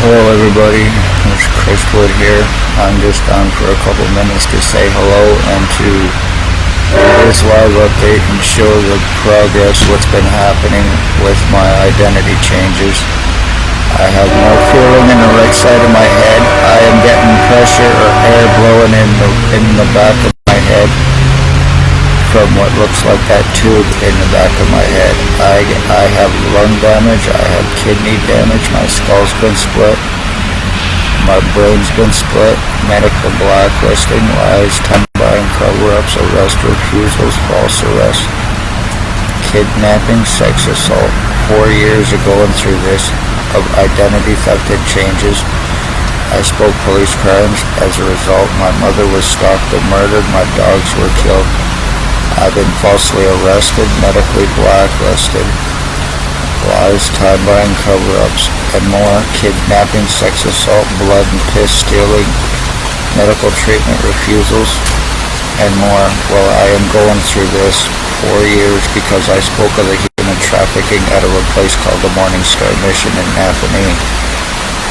Hello everybody, it's Chris Wood here. I'm just on for a couple minutes to say hello and to do this live update and show the progress, what's been happening with my identity changes. I have no feeling in the right side of my head. I am getting pressure or air blowing in the back of my head from what looks like that tube in the back of my head. I have lung damage, I have kidney damage, my skull's been split, my brain's been split, medical blacklisting, lies, time-buying cover-ups, arrest refusals, false arrest, kidnapping, sex assault. 4 years of going through this, of identity theft and changes. I spoke police crimes. As a result, my mother was stalked and murdered, my dogs were killed. I've been falsely arrested, medically blacklisted, lies, time-buying cover-ups, and more, kidnapping, sex assault, blood and piss stealing, medical treatment refusals, and more. Well, I am going through this 4 years because I spoke of the human trafficking out of a place called the Morning Star Mission in Napanee.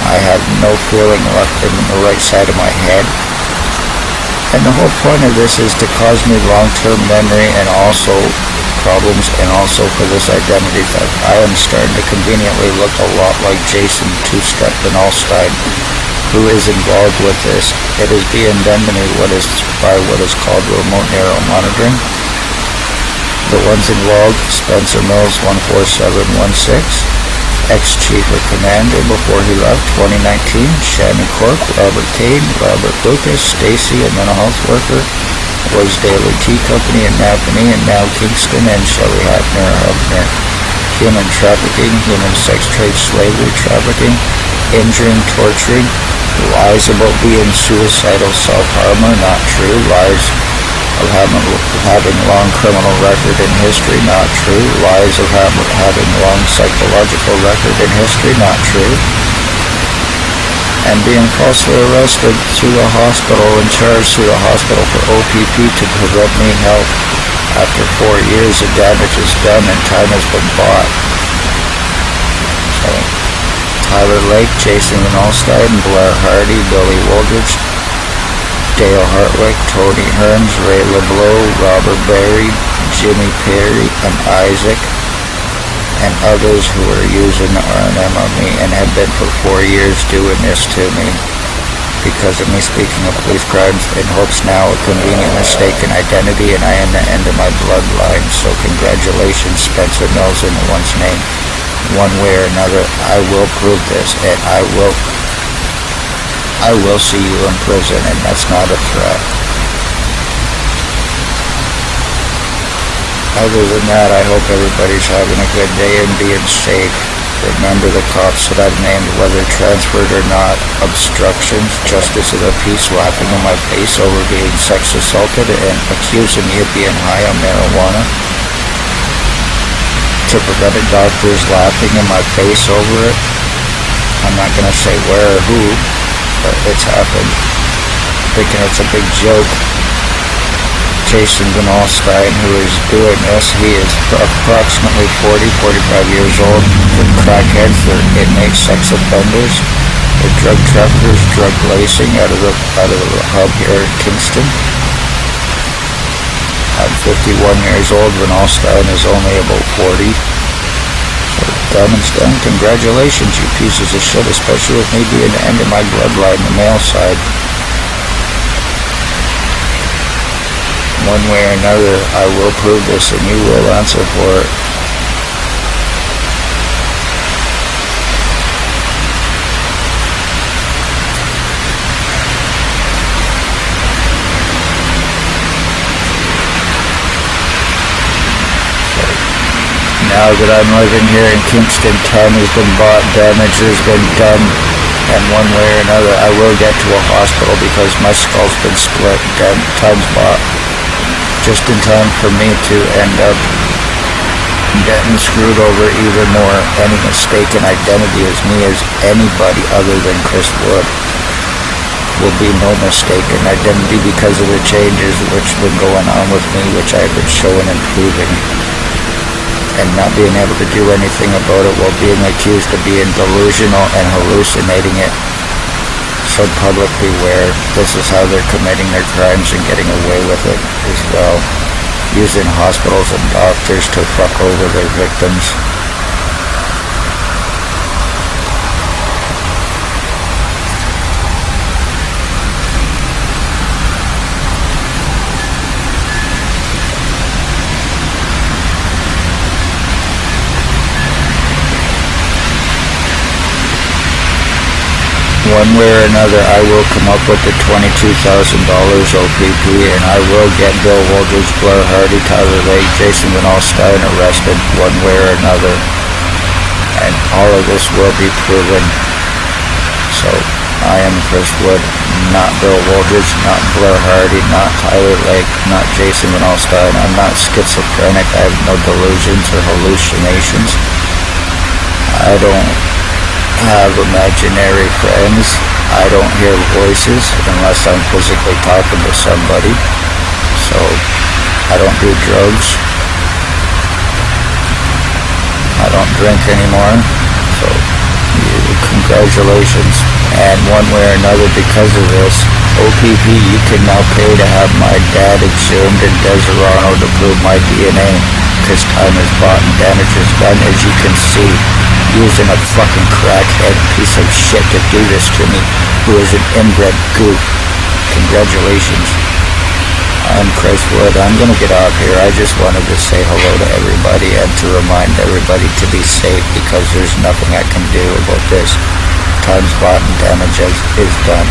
I have no feeling left in the right side of my head. And the whole point of this is to cause me long-term memory and also problems, and also for this identity theft. I am starting to conveniently look a lot like Jason Two-Step and Allstein, who is involved with this. It is being done to me by what is called remote neural monitoring. The ones involved: Spencer Mills 14716. Ex-Chief of Commander before he left, 2019, Shannon Cork, Robert Kane, Robert Lucas, Stacy, a mental health worker, was Daily Tea Company in Napanee and now Kingston, and Shelley Hafner, human trafficking, human sex trade, slavery trafficking, injuring, torturing, lies about being suicidal, self-harmer, not true, lies of having long criminal record in history, not true, lies of having long psychological record in history, not true, and being falsely arrested through a hospital and charged through a hospital for OPP to prevent me help. After 4 years, the damage is done and time has been bought. So, Tyler Lake, Jason Allstein, Blair Hardy, Billy Woldridge, Dale Hartwick, Tony Hearns, Ray LeBlanc, Robert Berry, Jimmy Perry, and Isaac, and others who are using R&M on me and have been for 4 years doing this to me because of me speaking of police crimes in hopes now of convenient mistaken identity, and I am the end of my bloodline. So congratulations, Spencer Mills, in one's name. One way or another, I will prove this, and I will see you in prison, and that's not a threat. Other than that, I hope everybody's having a good day and being safe. Remember the cops that I've named, whether transferred or not: obstructions, justice of the peace, laughing in my face over being sex assaulted and accusing me of being high on marijuana, to preventive doctors laughing in my face over it. I'm not going to say where or who, but it's happened, thinking it's a big joke. Jason Van Alstein, who is doing this, he is approximately 45 years old, with crackhead for inmate sex offenders, with drug traffickers, drug lacing out of the hub here in Kingston. I'm 51 years old. Van Alstein is only about 40. Done and done. Congratulations, you pieces of shit, especially with me being the end of my bloodline, the male side. One way or another, I will prove this and you will answer for it. Now that I'm living here in Kingston, time has been bought, damage has been done, and one way or another I will get to a hospital because my skull's been split. Time's bought. Just in time for me to end up getting screwed over even more. Any mistaken identity as me as anybody other than Chris Wood will be no mistaken identity because of the changes which have been going on with me, which I've been showing and proving. and not being able to do anything about it while being accused of being delusional and hallucinating it. So public beware, this is how they're committing their crimes and getting away with it as well, using hospitals and doctors to fuck over their victims. One way or another, I will come up with the $22,000 OPP, and I will get Bill Wooldridge, Blair Hardy, Tyler Lake, Jason Van Alstyne arrested one way or another. And all of this will be proven. So, I am Chris Wood, not Bill Wooldridge, not Blair Hardy, not Tyler Lake, not Jason Van Alstyne. I'm not schizophrenic. I have no delusions or hallucinations. I don't have imaginary friends. I don't hear voices unless I'm physically talking to somebody. So I don't do drugs. I don't drink anymore. So congratulations. And one way or another, because of this OPP, you can now pay to have my dad exhumed in Deserano to prove my DNA. Because time is bought and damage is done, as you can see, using a fucking crackhead piece of shit to do this to me, who is an inbred goof. Congratulations. I'm Chris Wood. I'm gonna get off here. I just wanted to say hello to everybody and to remind everybody to be safe, because there's nothing I can do about this. Time's bought and damage is done.